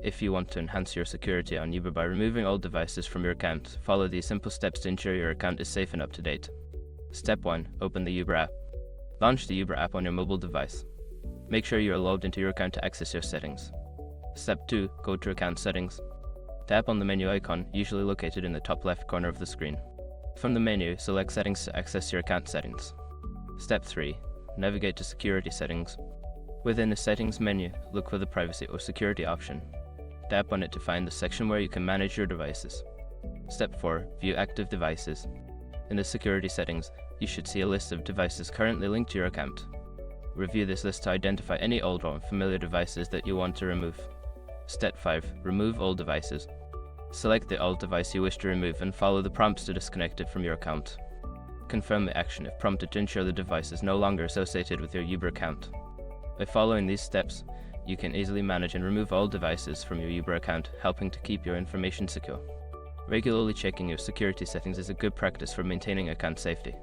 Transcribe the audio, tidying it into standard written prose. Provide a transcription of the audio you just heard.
If you want to enhance your security on Uber by removing old devices from your account, follow these simple steps to ensure your account is safe and up to date. Step 1. Open the Uber app. Launch the Uber app on your mobile device. Make sure you are logged into your account to access your settings. Step 2. Go to Account Settings. Tap on the menu icon, usually located in the top left corner of the screen. From the menu, select Settings to access your account settings. Step 3. Navigate to Security Settings. Within the Settings menu, look for the Privacy or Security option. Tap on it to find the section where you can manage your devices. Step 4. View active devices. In the Security Settings, you should see a list of devices currently linked to your account. Review this list to identify any old or unfamiliar devices that you want to remove. Step 5. Remove old devices. Select the old device you wish to remove and follow the prompts to disconnect it from your account. Confirm the action if prompted to ensure the device is no longer associated with your Uber account. By following these steps, you can easily manage and remove old devices from your Uber account, helping to keep your information secure. Regularly checking your security settings is a good practice for maintaining account safety.